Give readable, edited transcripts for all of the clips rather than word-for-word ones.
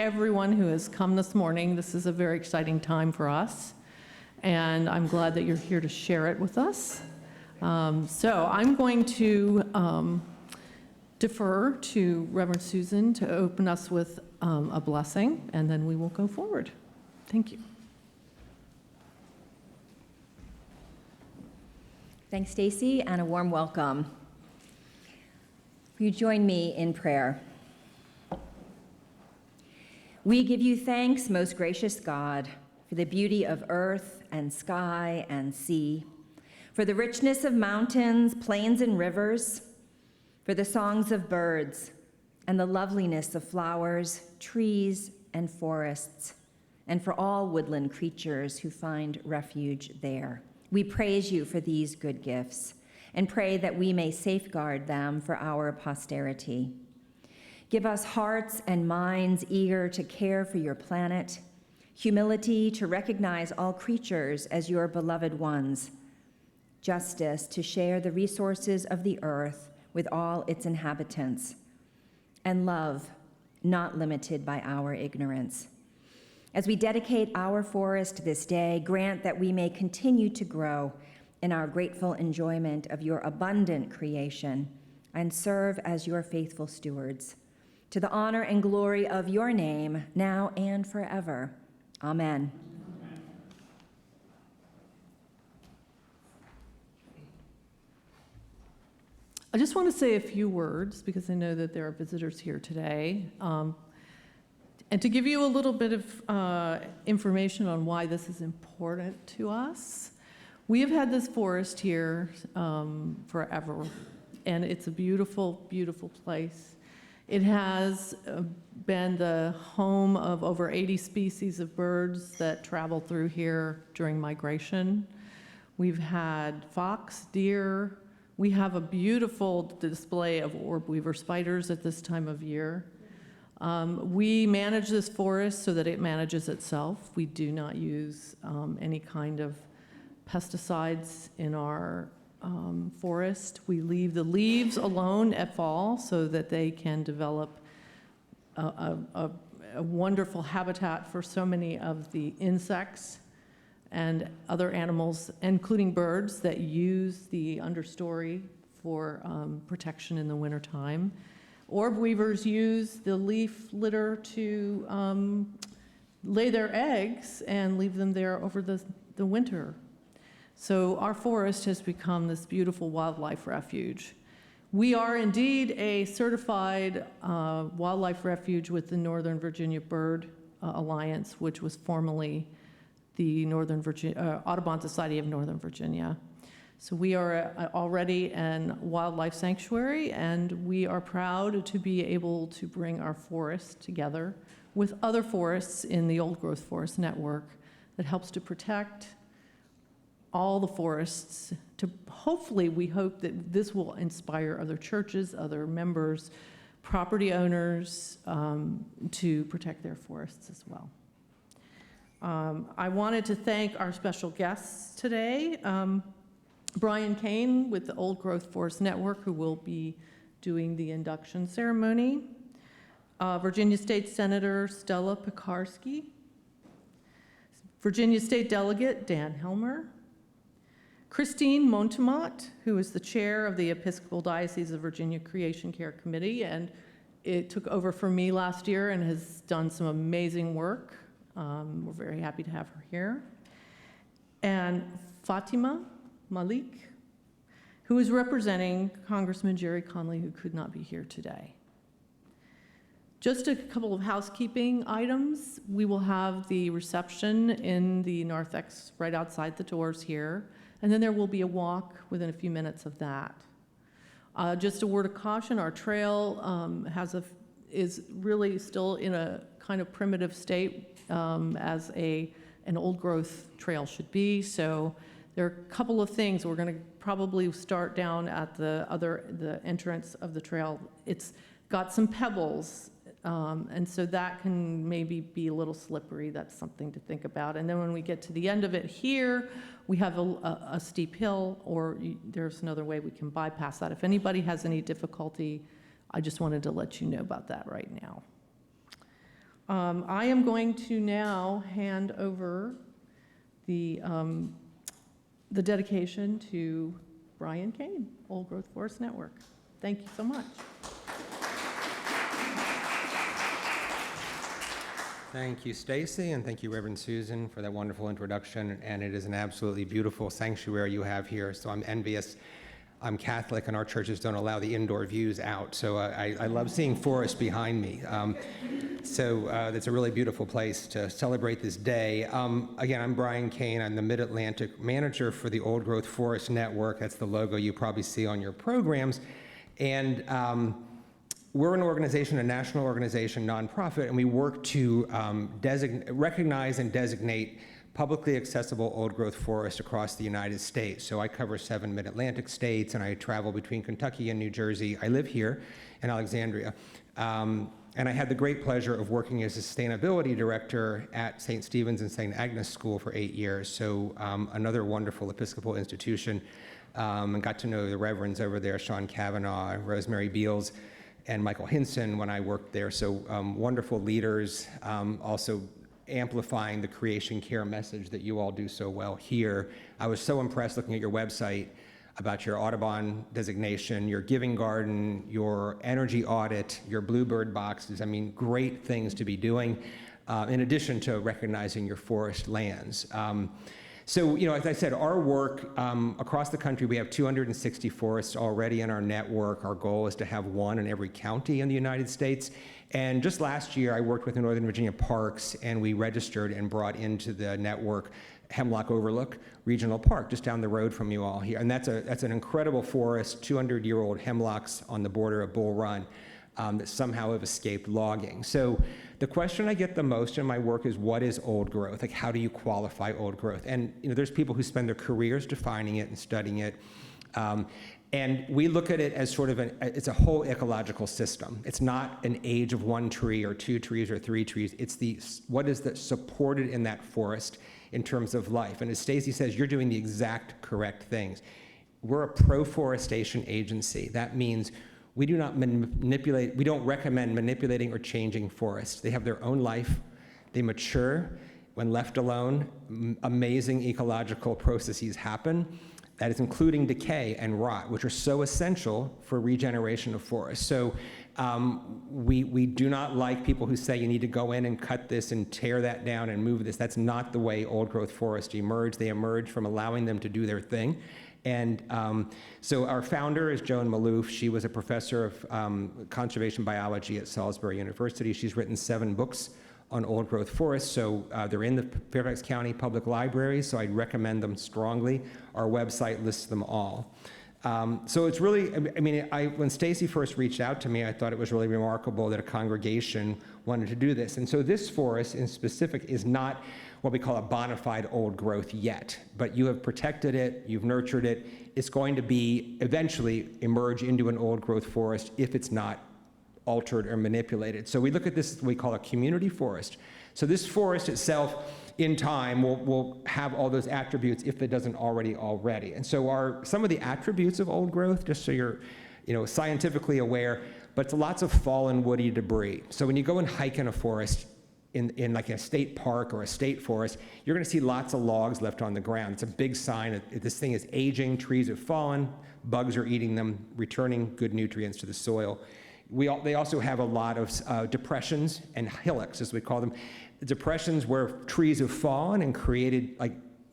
everyone who has come this morning. This is a very exciting time for us, and I'm glad that you're here to share it with us. So I'm going to defer to Reverend Susan to open us with a blessing, and then we will go forward. Thank you. Thanks, Stacy, and a warm welcome. Will you join me in prayer? We give you thanks, most gracious God, for the beauty of earth and sky and sea, for the richness of mountains, plains, and rivers, for the songs of birds and the loveliness of flowers, trees, and forests, and for all woodland creatures who find refuge there. We praise you for these good gifts and pray that we may safeguard them for our posterity. Give us hearts and minds eager to care for your planet, humility to recognize all creatures as your beloved ones, justice to share the resources of the earth with all its inhabitants, and love not limited by our ignorance. As we dedicate our forest this day, grant that we may continue to grow in our grateful enjoyment of your abundant creation and serve as your faithful stewards, to the honor and glory of your name, now and forever. Amen. I just want to say a few words because I know that there are visitors here today. And to give you a little bit of information on why this is important to us, we have had this forest here forever, and it's a beautiful, beautiful place. It has been the home of over 80 species of birds that travel through here during migration. We've had fox, deer. We have a beautiful display of orb weaver spiders at this time of year. We manage this forest so that it manages itself. We do not use any kind of pesticides in our forest. We leave the leaves alone at fall so that they can develop a wonderful habitat for so many of the insects and other animals, including birds that use the understory for protection in the wintertime. Orb weavers use the leaf litter to lay their eggs and leave them there over the winter. So our forest has become this beautiful wildlife refuge. We are indeed a certified wildlife refuge with the Northern Virginia Bird Alliance, which was formerly the Audubon Society of Northern Virginia. So we are already a wildlife sanctuary, and we are proud to be able to bring our forest together with other forests in the Old Growth Forest Network that helps to protect all the forests. Hopefully, we hope that this will inspire other churches, other members, property owners to protect their forests as well. I wanted to thank our special guests today. Brian Kane with the Old Growth Forest Network, who will be doing the induction ceremony. Virginia State Senator Stella Pekarsky. Virginia State Delegate Dan Helmer. Christine Montemott, who is the chair of the Episcopal Diocese of Virginia Creation Care Committee, and it took over for me last year and has done some amazing work. We're very happy to have her here. And Fatima Malik, who is representing Congressman Jerry Conley, who could not be here today. Just a couple of housekeeping items. We will have the reception in the narthex right outside the doors here, and then there will be a walk within a few minutes of that. Just a word of caution, our trail is really still in a kind of primitive state as an old growth trail should be, so there are a couple of things. We're going to probably start down at the entrance of the trail. It's got some pebbles, and so that can maybe be a little slippery. That's something to think about. And then when we get to the end of it here, we have a steep hill, or there's another way we can bypass that. If anybody has any difficulty, I just wanted to let you know about that right now. I am going to now hand over the dedication to Brian Kane, Old Growth Forest Network. Thank you so much. Thank you, Stacy, and thank you, Reverend Susan, for that wonderful introduction. And it is an absolutely beautiful sanctuary you have here, so I'm envious. I'm Catholic, and our churches don't allow the indoor views out, so I love seeing forest behind me. So it's a really beautiful place to celebrate this day. Again, I'm Brian Kane. I'm the Mid-Atlantic manager for the Old Growth Forest Network. That's the logo you probably see on your programs. And we're an organization, a national organization, nonprofit, and we work to recognize and designate publicly accessible old-growth forests across the United States. So I cover 7 Mid-Atlantic states, and I travel between Kentucky and New Jersey. I live here in Alexandria. And I had the great pleasure of working as a sustainability director at St. Stephen's and St. Agnes School for 8 years. So another wonderful Episcopal institution, and got to know the reverends over there, Sean Kavanaugh, Rosemary Beals, and Michael Hinson when I worked there. So wonderful leaders, also amplifying the creation care message that you all do so well here. I was so impressed looking at your website about your Audubon designation, your giving garden, your energy audit, your bluebird boxes. I mean, great things to be doing, in addition to recognizing your forest lands. So, as I said, our work across the country, we have 260 forests already in our network. Our goal is to have one in every county in the United States. And just last year, I worked with the Northern Virginia Parks, and we registered and brought into the network Hemlock Overlook Regional Park, just down the road from you all here. And that's an incredible forest, 200-year-old hemlocks on the border of Bull Run that somehow have escaped logging. So the question I get the most in my work is, what is old growth? Like, how do you qualify old growth? And there's people who spend their careers defining it and studying it. And we look at it as sort of it's a whole ecological system. It's not an age of 1 tree or 2 trees or 3 trees. It's what is supported in that forest in terms of life. And as Stacy says, you're doing the exact correct things. We're a pro-forestation agency. That means we do not manipulate, we don't recommend manipulating or changing forests. They have their own life. They mature. When left alone, amazing ecological processes happen. That is including decay and rot, which are so essential for regeneration of forests. So we do not like people who say you need to go in and cut this and tear that down and move this. That's not the way old growth forests emerge. They emerge from allowing them to do their thing. And so our founder is Joan Maloof. She was a professor of conservation biology at Salisbury University. She's written 7 books on old growth forests, so they're in the Fairfax County Public Library, so I'd recommend them strongly. Our website lists them all. So it's really, when Stacy first reached out to me, I thought it was really remarkable that a congregation wanted to do this. And so this forest in specific is not what we call a bona fide old growth yet, but you have protected it, you've nurtured it. It's going to be eventually emerge into an old growth forest if it's not altered or manipulated. So we look at this, we call a community forest. So this forest itself, in time, will have all those attributes if it doesn't already. And so some of the attributes of old growth, just so you're scientifically aware, but it's lots of fallen woody debris. So when you go and hike in a forest, in like a state park or a state forest, you're going to see lots of logs left on the ground. It's a big sign that this thing is aging, trees have fallen, bugs are eating them, returning good nutrients to the soil. They also have a lot of depressions and hillocks, as we call them. Depressions where trees have fallen and created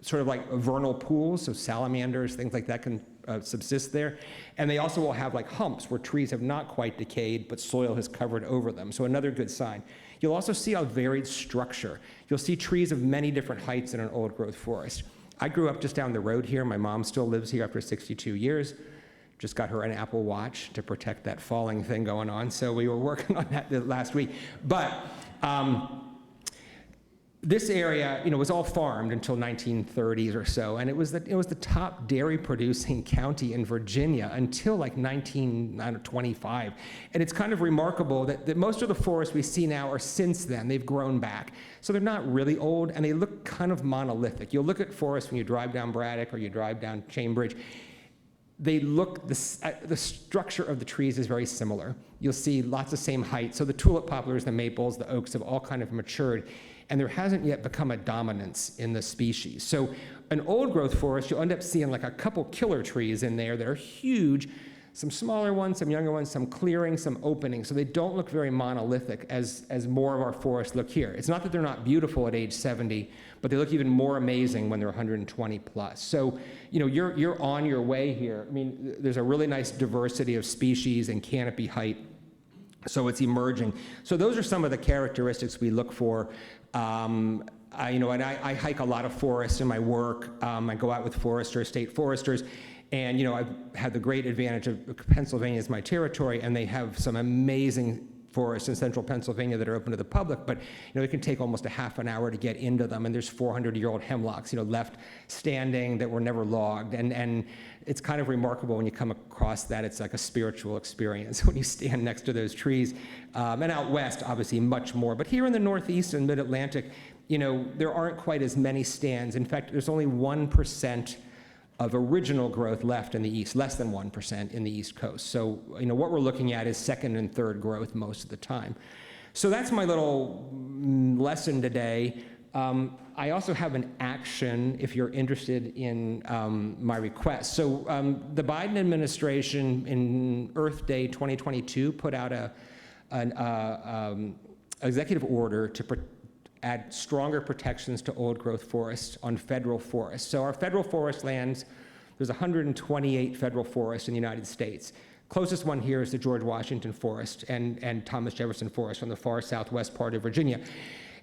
sort of like vernal pools, so salamanders, things like that can subsist there. And they also will have like humps where trees have not quite decayed, but soil has covered over them. So another good sign. You'll also see a varied structure. You'll see trees of many different heights in an old growth forest. I grew up just down the road here. My mom still lives here after 62 years. Just got her an Apple Watch to protect that falling thing going on. So we were working on that last week. But this area, was all farmed until 1930s or so, and it was the top dairy-producing county in Virginia until like 1925. And it's kind of remarkable that most of the forests we see now are since then. They've grown back. So they're not really old, and they look kind of monolithic. You'll look at forests when you drive down Braddock or you drive down Chain Bridge. they look, the structure of the trees is very similar. You'll see lots of same height. So the tulip poplars, the maples, the oaks have all kind of matured, and there hasn't yet become a dominance in the species. So an old growth forest, you'll end up seeing like a couple killer trees in there that are huge, some smaller ones, some younger ones, some clearing, some opening. So they don't look very monolithic as more of our forests look here. It's not that they're not beautiful at age 70, but they look even more amazing when they're 120 plus. So, you know, you're on your way here. I mean, there's a really nice diversity of species and canopy height. So it's emerging. So those are some of the characteristics we look for. I hike a lot of forests in my work. I go out with foresters, state foresters, and you know, I've had the great advantage of Pennsylvania as my territory, and they have some amazing forests in central Pennsylvania that are open to the public, but you know, it can take almost a half an hour to get into them, and there's 400-year-old hemlocks, you know, left standing that were never logged, and it's kind of remarkable when you come across that. It's like a spiritual experience when you stand next to those trees. And out west, obviously, much more. But here in the Northeast and Mid-Atlantic, you know, there aren't quite as many stands. In fact, there's only 1% of original growth left in the East, less than 1% in the East Coast. So, you know, what we're looking at is second and third growth most of the time. So that's my little lesson today. I also have an action if you're interested in my request. So the Biden administration in Earth Day 2022 put out an executive order to add stronger protections to old growth forests on federal forests. So our federal forest lands, there's 128 federal forests in the United States. Closest one here is the George Washington Forest and Thomas Jefferson Forest on the far southwest part of Virginia.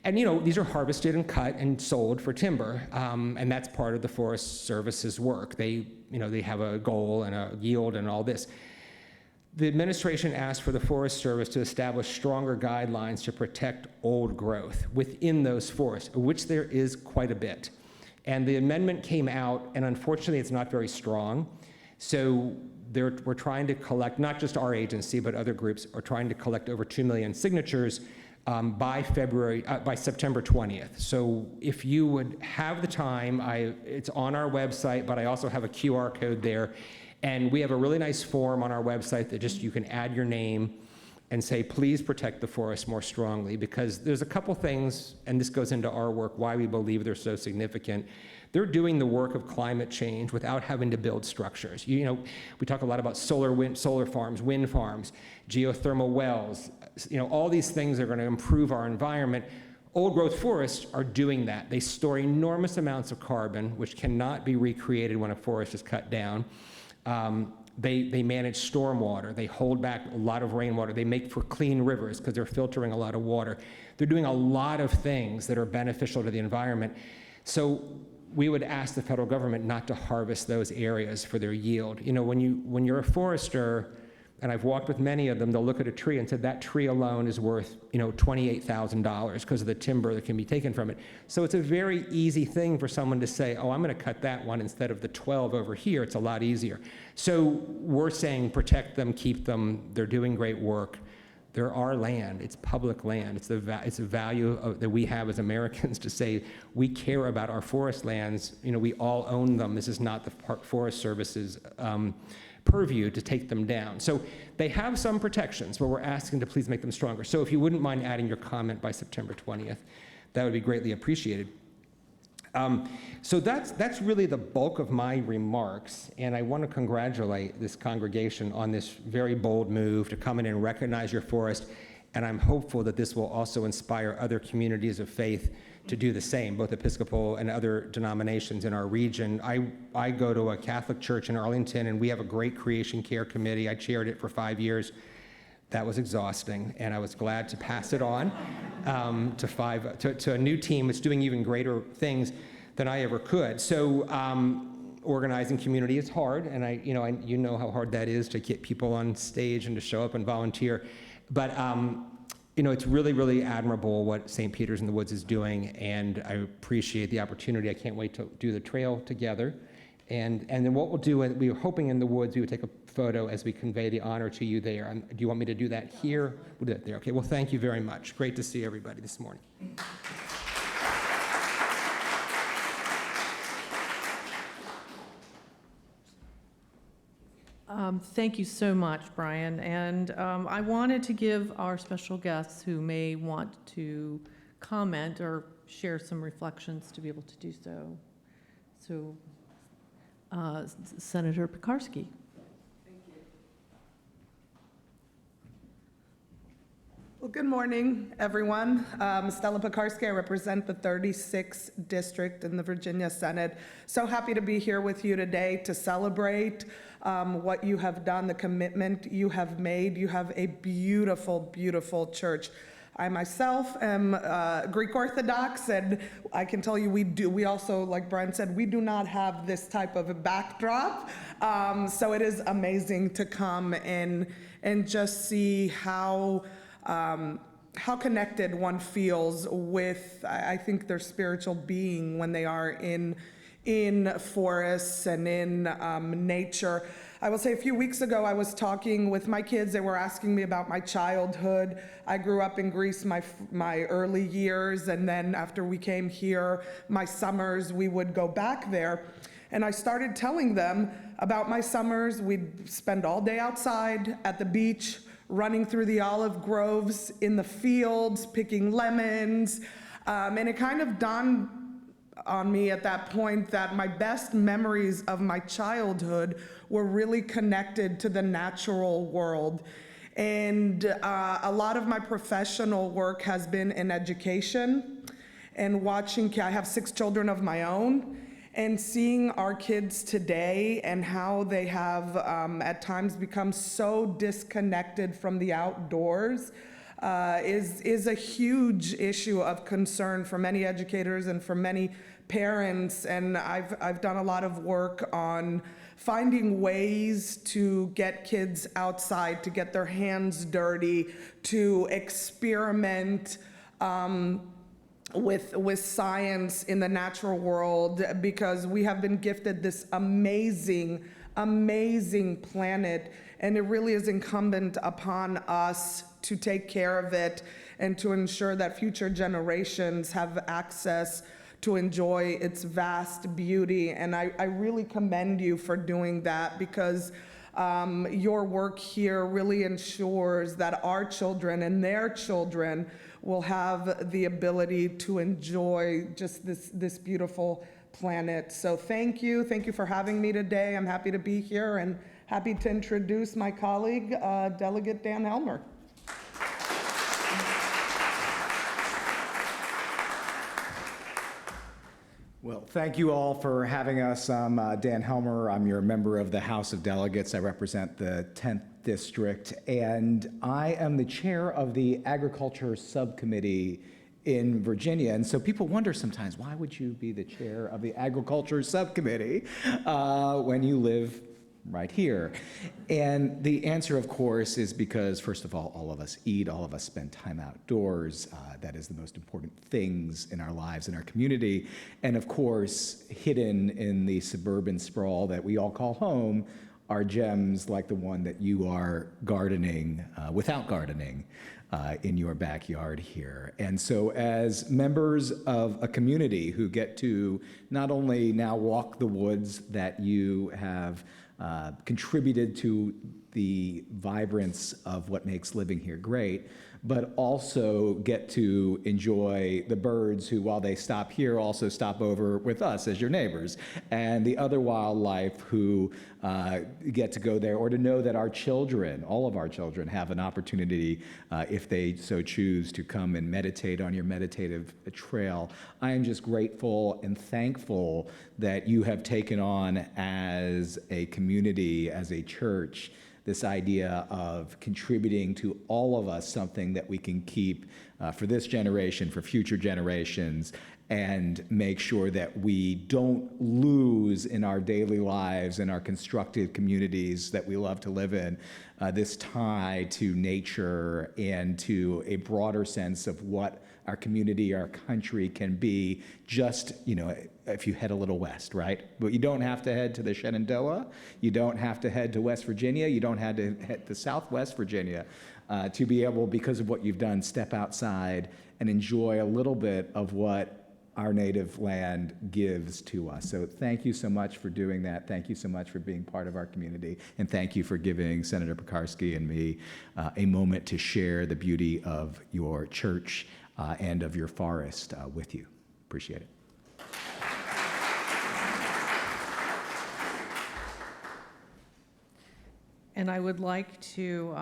And you know, these are harvested and cut and sold for timber, and that's part of the Forest Service's work. They have a goal and a yield and all this. The administration asked for the Forest Service to establish stronger guidelines to protect old growth within those forests, which there is quite a bit. And the amendment came out, and unfortunately it's not very strong. So we're trying to collect, not just our agency, but other groups are trying to collect over 2 million signatures by September 20th. So if you would have the time, it's on our website, but I also have a QR code there. And we have a really nice form on our website that just you can add your name and say, please protect the forest more strongly, because there's a couple things, and this goes into our work, why we believe they're so significant. They're doing the work of climate change without having to build structures. You know, we talk a lot about solar farms, wind farms, geothermal wells. You know, all these things are going to improve our environment. Old growth forests are doing that. They store enormous amounts of carbon, which cannot be recreated when a forest is cut down. They manage stormwater. They hold back a lot of rainwater. They make for clean rivers because they're filtering a lot of water. They're doing a lot of things that are beneficial to the environment. So we would ask the federal government not to harvest those areas for their yield. You know, when you're a forester, and I've walked with many of them, they'll look at a tree and say that tree alone is worth, you know, $28,000 because of the timber that can be taken from it. So it's a very easy thing for someone to say, oh, I'm going to cut that one instead of the 12 over here. It's a lot easier. So we're saying protect them, keep them. They're doing great work. They're our land. It's public land. It's a value that we have as Americans to say we care about our forest lands. You know, we all own them. This is not the Forest Service's purview to take them down. So they have some protections, but we're asking to please make them stronger. So if you wouldn't mind adding your comment by September 20th, that would be greatly appreciated. So that's really the bulk of my remarks, and I want to congratulate this congregation on this very bold move to come in and recognize your forest, and I'm hopeful that this will also inspire other communities of faith to do the same, both Episcopal and other denominations in our region. I go to a Catholic church in Arlington, and we have a great creation care committee. I chaired it for 5 years. That was exhausting, and I was glad to pass it on to a new team that's doing even greater things than I ever could. So organizing community is hard, and you know how hard that is to get people on stage and to show up and volunteer. But you know, it's really, really admirable what St. Peter's in the Woods is doing, and I appreciate the opportunity. I can't wait to do the trail together. And then what we'll do, we were hoping in the woods we would take a photo as we convey the honor to you there. Do you want me to do that here? We'll do it there. Okay, well, thank you very much. Great to see everybody this morning. Thank you so much, Brian. And I wanted to give our special guests who may want to comment or share some reflections to be able to do so. So, Senator Pekarsky. Well, good morning, everyone. Stella Pekarsky, I represent the 36th District in the Virginia Senate. So happy to be here with you today to celebrate what you have done, the commitment you have made. You have a beautiful, beautiful church. I myself am Greek Orthodox, and I can tell you we also, like Brian said, we do not have this type of a backdrop. So it is amazing to come in and just see how connected one feels with, I think, their spiritual being when they are in forests and in nature. I will say a few weeks ago, I was talking with my kids. They were asking me about my childhood. I grew up in Greece my early years, and then after we came here, my summers, we would go back there. And I started telling them about my summers. We'd spend all day outside at the beach, running through the olive groves, in the fields, picking lemons. And it kind of dawned on me at that point that my best memories of my childhood were really connected to the natural world. And a lot of my professional work has been in education and watching, I have 6 children of my own, and seeing our kids today and how they have at times become so disconnected from the outdoors is a huge issue of concern for many educators and for many parents. And I've done a lot of work on finding ways to get kids outside, to get their hands dirty, to experiment with science in the natural world, because we have been gifted this amazing planet, and it really is incumbent upon us to take care of it and to ensure that future generations have access to enjoy its vast beauty. And I really commend you for doing that, because your work here really ensures that our children and their children will have the ability to enjoy just this beautiful planet. So thank you for having me today. I'm happy to be here and happy to introduce my colleague, Delegate Dan Helmer. Well, thank you all for having us. I'm Dan Helmer. I'm your member of the House of Delegates. I represent the 10th District, and I am the chair of the Agriculture Subcommittee in Virginia. And so people wonder sometimes, why would you be the chair of the Agriculture Subcommittee when you live right here? And the answer, of course, is because, first of all of us eat, all of us spend time outdoors. That is the most important things in our lives, in our community. And of course, hidden in the suburban sprawl that we all call home are gems like the one that you are gardening, without gardening, in your backyard here. And so as members of a community who get to not only now walk the woods that you have contributed to the vibrance of what makes living here great, but also get to enjoy the birds who, while they stop here, also stop over with us as your neighbors, and the other wildlife who get to go there, or to know that our children, all of our children, have an opportunity, if they so choose, to come and meditate on your meditative trail. I am just grateful and thankful that you have taken on as a community, as a church, this idea of contributing to all of us something that we can keep for this generation, for future generations, and make sure that we don't lose in our daily lives and our constructed communities that we love to live in, this tie to nature and to a broader sense of what our community, our country can be, just, if you head a little west, right? But you don't have to head to the Shenandoah. You don't have to head to West Virginia. You don't have to head to Southwest Virginia to be able, because of what you've done, step outside and enjoy a little bit of what our native land gives to us. So thank you so much for doing that. Thank you so much for being part of our community. And thank you for giving Senator Pekarsky and me a moment to share the beauty of your church and of your forest with you. Appreciate it. And I would like to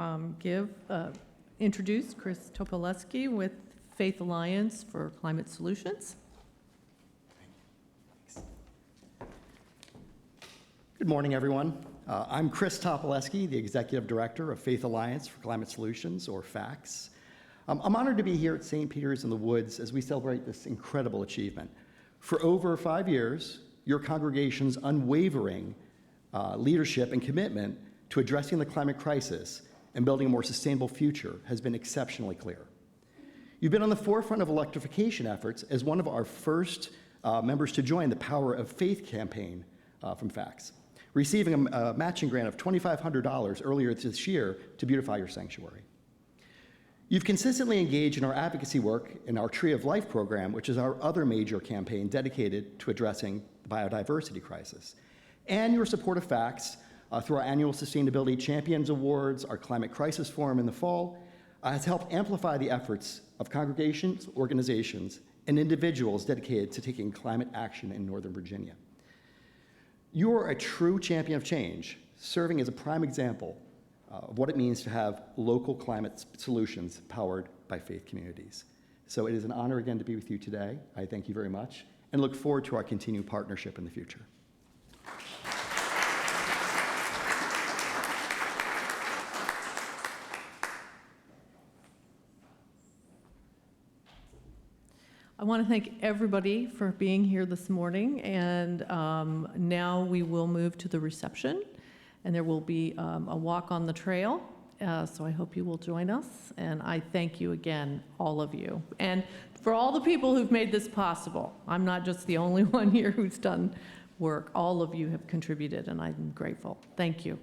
introduce Chris Topoleski with Faith Alliance for Climate Solutions. Good morning, everyone. I'm Chris Topoleski, the Executive Director of Faith Alliance for Climate Solutions, or FACS. I'm honored to be here at St. Peter's in the Woods as we celebrate this incredible achievement. For over 5 years, your congregation's unwavering leadership and commitment to addressing the climate crisis and building a more sustainable future has been exceptionally clear. You've been on the forefront of electrification efforts as one of our first members to join the Power of Faith campaign from FACS, receiving a matching grant of $2,500 earlier this year to beautify your sanctuary. You've consistently engaged in our advocacy work in our Tree of Life program, which is our other major campaign dedicated to addressing the biodiversity crisis. And your support of FACS through our annual Sustainability Champions Awards, our Climate Crisis Forum in the fall, has helped amplify the efforts of congregations, organizations, and individuals dedicated to taking climate action in Northern Virginia. You are a true champion of change, serving as a prime example of what it means to have local climate solutions powered by faith communities. So it is an honor again to be with you today. I thank you very much and look forward to our continued partnership in the future. I want to thank everybody for being here this morning, and now we will move to the reception, and there will be a walk on the trail, so I hope you will join us, and I thank you again, all of you. And for all the people who've made this possible, I'm not just the only one here who's done work. All of you have contributed, and I'm grateful. Thank you.